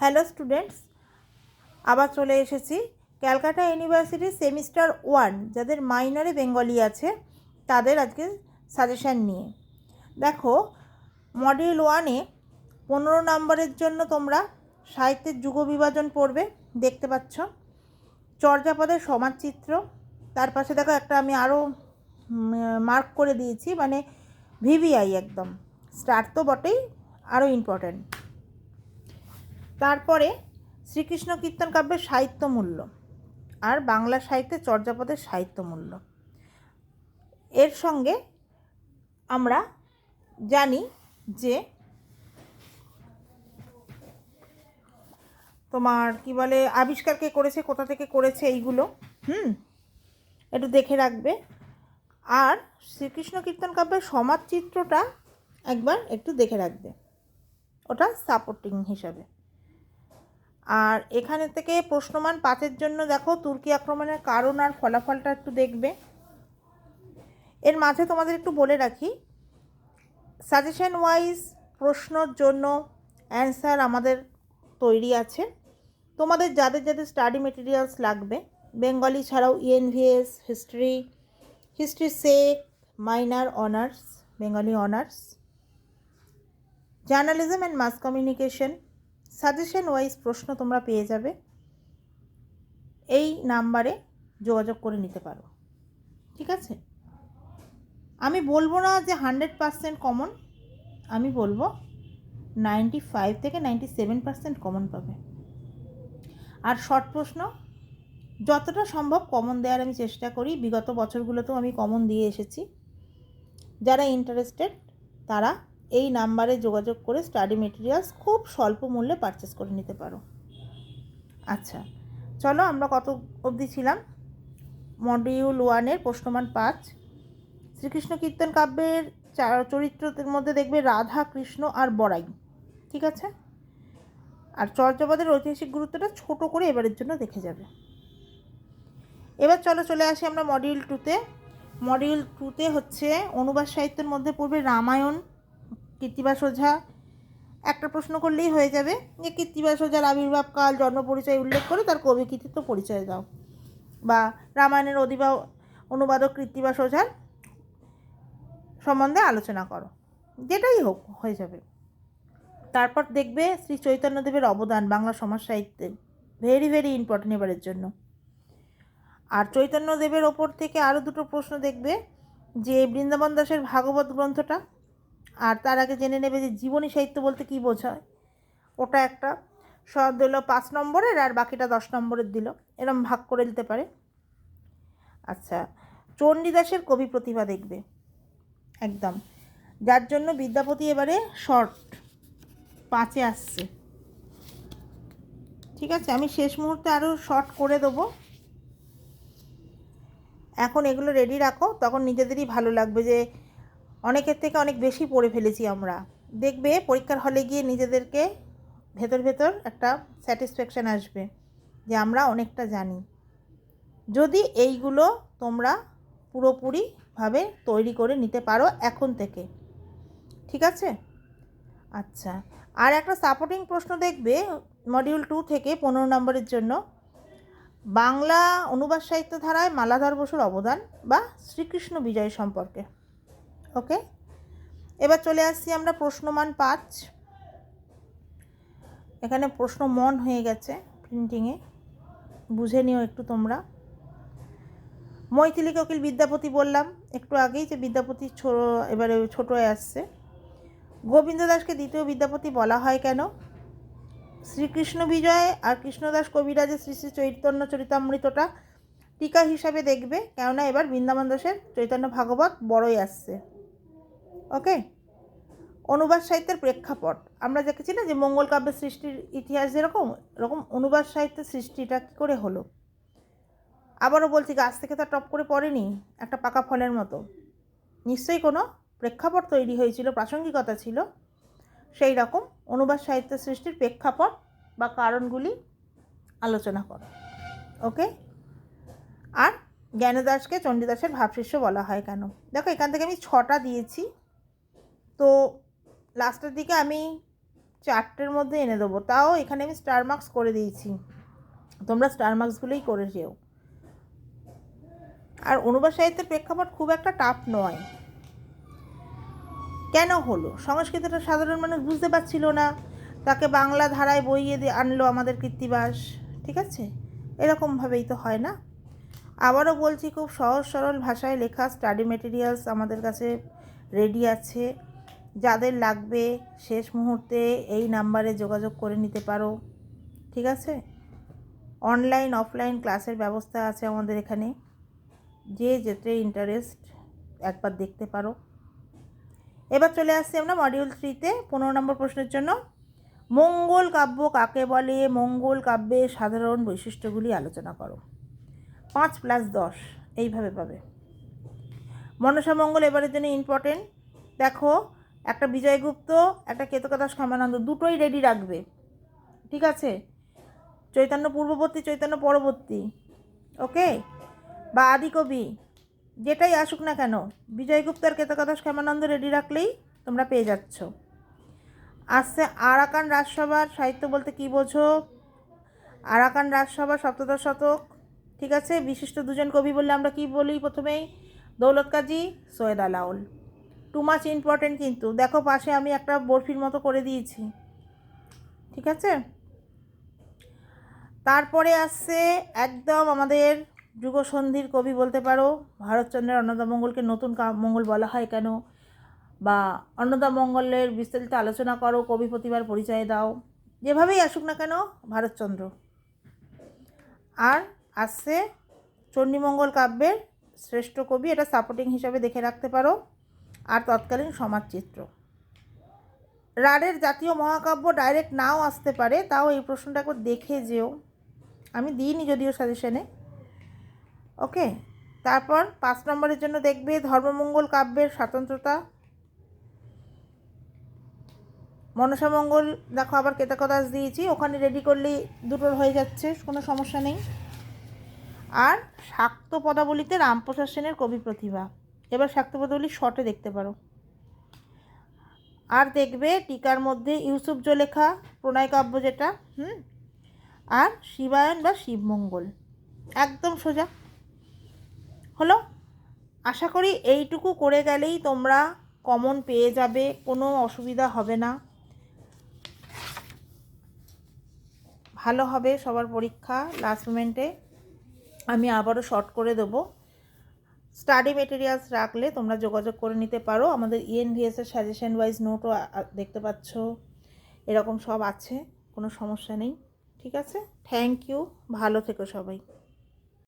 Hello students, আবার চলে এসেছি ক্যালকাটা ইউনিভার্সিটির সেমিস্টার 1 যাদের মাইনরে বেঙ্গলি আছে তাদের আজকে সাজেশান নিয়ে। দেখো, মডিউল 1-এ 15 নম্বরের জন্য তোমরা সাহিত্যের যুগবিভাজন পড়বে, দেখতে পাচ্ছ চর্যাপদের সমাজচিত্র। তার পাশে দেখো একটা আমি আরও মার্ক করে দিয়েছি, মানে ভিভিআই, একদম স্টার তো বটেই, আরও ইম্পর্ট্যান্ট। তারপরে শ্রীকৃষ্ণ কীর্তন কাব্যের সাহিত্য মূল্য আর বাংলা সাহিত্যে চর্যাপদের সাহিত্য মূল্য। এর সঙ্গে আমরা জানি যে তোমার কি বলে আবিষ্কার কে করেছে, কোথা থেকে করেছে, এইগুলো একটু দেখে রাখবে। আর শ্রীকৃষ্ণ কীর্তন কাব্যের সমাজচিত্রটা একবার একটু দেখে রাখবে, ওটা সাপোর্টিং হিসাবে। আর এখানে থেকে প্রশ্নমান 5-এর জন্য দেখো তুর্কি আক্রমণের কারণ আর ফলাফলটা একটু দেখবে। এর মাঝে তোমাদের একটু বলে রাখি, সাজেশন ওয়াইজ প্রশ্নর জন্য অ্যান্সার আমাদের তৈরি আছে। তোমাদের যাদের যাদের স্টাডি মেটেরিয়ালস লাগবে, বেঙ্গলি ছাড়াও ENVS, history sec, minor honours, Bengali honours, journalism and mass communication, suggestion wise প্রশ্ন তোমরা পেয়ে যাবে। এই নাম্বারে যোগাযোগ করে নিতে পারো, ঠিক আছে? আমি বলবো না যে 100% কমন, আমি বলবো 95 থেকে 97% কমন পাবে। আর শর্ট প্রশ্ন যতটা সম্ভব কমন দেওয়ার আমি চেষ্টা করি, বিগত বছরগুলোতেও আমি কমন দিয়ে এসেছি। যারা ইন্টারেস্টেড তারা এই নাম্বারে যোগাযোগ করে স্টাডি মেটেরিয়ালস খুব স্বল্প মূল্যে পারচেস করে নিতে পারো। আচ্ছা, চলো আমরা কত অবধি ছিলাম? মডিউল 1-এর প্রশ্নমান 5। শ্রীকৃষ্ণ কীর্তন কাব্যের চরিত্রদের মধ্যে দেখবে রাধা, কৃষ্ণ আর বড়াই, ঠিক আছে? আর চর্যাপদের ঐতিহাসিক গুরুত্বটা ছোট করে এবারের জন্য দেখে যাবে। এবার চলে আসি আমরা মডিউল 2-তে। মডিউল 2-তে হচ্ছে অনুবাদ সাহিত্যের মধ্যে পড়বে রামায়ণ, কৃত্তিবাস ওঝা। একটা প্রশ্ন করলেই হয়ে যাবে যে কৃত্তিবাস ওঝার আবির্ভাবকাল, জন্ম পরিচয় উল্লেখ করে তার কবি কৃতিত্ব পরিচয় দাও, বা রামায়ণের অনুবাদক কৃত্তিবাস ওঝার সম্বন্ধে আলোচনা করো, যেটাই হোক হয়ে যাবে। তারপর দেখবে শ্রী চৈতন্যদেবের অবদান বাংলা সমাজ সাহিত্যে, ভেরি ভেরি ইম্পর্টেন্ট এবারের জন্য। আর চৈতন্যদেবের ওপর থেকে আরও দুটো প্রশ্ন দেখবে, যে বৃন্দাবন দাসের ভাগবত গ্রন্থটা, আর তার আগে জেনে নেবে যে জীবনী সাহিত্য বলতে কী বোঝায়। ওটা একটা সব দিল 5 নম্বরের, আর বাকিটা 10 নম্বরের দিল, এরম ভাগ করে দিতে পারে। আচ্ছা, চণ্ডীদাসের কবি প্রতিভা দেখবে একদম, যার জন্য বিদ্যাপতি এবারে শর্ট 5-এ আসছে, ঠিক আছে? আমি শেষ মুহূর্তে আরও শর্ট করে দেবো, এখন এগুলো রেডি রাখো, তখন নিজেদেরই ভালো লাগবে যে অনেকের থেকে অনেক বেশি পড়ে ফেলেছি আমরা। দেখবে পরীক্ষার হলে গিয়ে নিজেদেরকে ভেতর একটা স্যাটিসফ্যাকশান আসবে যে আমরা অনেকটা জানি, যদি এইগুলো তোমরা পুরোপুরিভাবে তৈরি করে নিতে পারো এখন থেকে, ঠিক আছে? আচ্ছা, আর একটা সাপোর্টিং প্রশ্ন দেখবে মডিউল 2 থেকে 15 নম্বরের জন্য, বাংলা অনুবাদ সাহিত্য ধারায় মালাধর বসুর অবদান বা শ্রীকৃষ্ণ বিজয় সম্পর্কে। ওকে, এবার চলে আসছি আমরা প্রশ্নমান 5। এখানে প্রশ্ন মন হয়ে গেছে প্রিন্টিংয়ে, বুঝে নিও একটু তোমরা। মৈথিলী কোকিল বিদ্যাপতি বললাম একটু আগেই যে বিদ্যাপতি এবারে ছোট হয়ে আসছে। গোবিন্দ দাসকে দ্বিতীয় বিদ্যাপতি বলা হয় কেন? শ্রীকৃষ্ণ বিজয় আর কৃষ্ণদাস কবিরাজের শ্রী শ্রী চৈতন্য চরিতামৃতটা টিকা হিসাবে দেখবে, কেননা এবার বৃন্দাবন দাসের চৈতন্য ভাগবত বড়ই আসছে। ওকে, অনুবাদ সাহিত্যের প্রেক্ষাপট আমরা দেখেছি না যে মঙ্গল কাব্যের সৃষ্টির ইতিহাস যেরকম, এরকম অনুবাদ সাহিত্যের সৃষ্টিটা কী করে হলো। আবারও বলছি, গাছ থেকে তা টপ করে পড়েনি একটা পাকা ফলের মতো, নিশ্চয়ই কোনো প্রেক্ষাপট তৈরি হয়েছিল, প্রাসঙ্গিকতা ছিল। সেই রকম অনুবাদ সাহিত্য সৃষ্টির প্রেক্ষাপট বা কারণগুলি আলোচনা করো। ওকে, আর জ্ঞানদাসকে চণ্ডীদাসের 'ভাবশিষ্য' বলা হয় কেন? দেখো, এখান থেকে আমি 6টা দিয়েছি, তো লাস্টের দিকে আমি 4টের মধ্যে এনে দেবো, তাও এখানে আমি স্টার মার্কস করে দিয়েছি, তোমরা স্টার মার্কসগুলোই করে যেও। আর অনুবাদ সাহিত্যের প্রেক্ষাপট খুব একটা টাফ নয়। কেন হলো? সংস্কৃতটা সাধারণ মানুষ বুঝতে পারছিল না, তাকে বাংলা ধারায় বইয়ে দিয়ে আনলো আমাদের কৃত্তিবাস, ঠিক আছে? এরকমভাবেই তো হয় না। আবারও বলছি, খুব সহজ সরল ভাষায় লেখা স্টাডি মেটেরিয়ালস আমাদের কাছে রেডি আছে। যাদের লাগবে শেষ মুহূর্তে এই নাম্বারে যোগাযোগ করে নিতে পারো, ঠিক আছে? অনলাইন অফলাইন ক্লাসের ব্যবস্থা আছে আমাদের এখানে, যে যেতে ইন্টারেস্ট একবার দেখতে পারো। এবার চলে আসছি আমরা মডিউল 3-তে 15 নম্বর প্রশ্নের জন্য। মঙ্গল কাব্য কাকে বলে? মঙ্গল কাব্যের সাধারণ বৈশিষ্ট্যগুলি আলোচনা করো। 5+10 এইভাবে পাবে। মনসা মঙ্গল এবারের জন্য ইম্পর্টেন্ট। দেখো, একটা বিজয়গুপ্ত, একটা কেতকদাস ক্ষেমানন্দ, দুটোই রেডি রাখবে, ঠিক আছে? চৈতন্য পূর্ববর্তী, চৈতন্য পরবর্তী, ওকে, বা আদিকবি, যেটাই আসুক না কেন, বিজয়গুপ্ত আর কেতকদাস ক্ষেমানন্দ রেডি রাখলেই তোমরা পেয়ে যাচ্ছ। আসছে আরাকান রাজসভার সাহিত্য বলতে কী বোঝো? আরাকান রাজসভা সপ্তদশ শতক, ঠিক আছে? বিশিষ্ট দুজন কবি বললে আমরা কি বলি প্রথমেই? Daulat Kazi, Syed Alaol. Too much important কিন্তু। দেখো পাশে আমি একটা বরফির মতো করে দিয়েছি, ঠিক আছে? তারপরে আসছে একদম আমাদের যুগসন্ধির কবি বলতে পারো, ভারতচন্দ্রের অন্নদামঙ্গলকে নতুন মঙ্গল বলা হয় কেন, বা অন্নদামঙ্গলের বিস্তারিত আলোচনা করো, কবি প্রতিভার পরিচয় দাও, যেভাবেই আসুক না কেন ভারতচন্দ্র। আর আসছে চণ্ডীমঙ্গল কাব্যের শ্রেষ্ঠ কবি, এটা সাপোর্টিং হিসাবে দেখে রাখতে পারো। আর তৎকালীন সমাজচিত্র। রাঢ়ের জাতীয় মহাকাব্য ডাইরেক্ট নাও আসতে পারে, তাও এই প্রশ্নটা একবার দেখে যেও, আমি দিইনি যদিও সাজেশনে, ওকে। তারপর 5 নম্বরের জন্য দেখবে ধর্মমঙ্গল কাব্যের স্বতন্ত্রতা। মনসামঙ্গল দেখো আবার কেতকদাস দিয়েছি, ওখানে রেডি করলেই দুটোর হয়ে যাচ্ছে, কোনো সমস্যা নেই। আর শাক্ত পদাবলিতে রামপ্রসাদ সেনের কবি প্রতিভা, এবার শাক্ত পদাবলী শর্টে দেখতে পারো। আর দেখবে টিকার মধ্যে ইউসুফ জলেখা প্রণয় কাব্য যেটা, আর শিবায়ন বা শিবমঙ্গল, একদম সোজা হলো। আশা করি এইটুকু করে গেলেই তোমরা কমন পেয়ে যাবে, কোনো অসুবিধা হবে না, ভালো হবে সবার পরীক্ষা। লাস্ট মোমেন্টে আমি আবারও শর্ট করে দেবো। স্টাডি মেটেরিয়ালস রাখলে তোমরা যোগাযোগ করে নিতে পারো। আমাদের ইএনভিএসের সাজেশন ওয়াইজ নোটও দেখতে পাচ্ছ, এরকম সব আছে, কোনো সমস্যা নেই, ঠিক আছে? থ্যাংক ইউ, ভালো থেকো সবাই।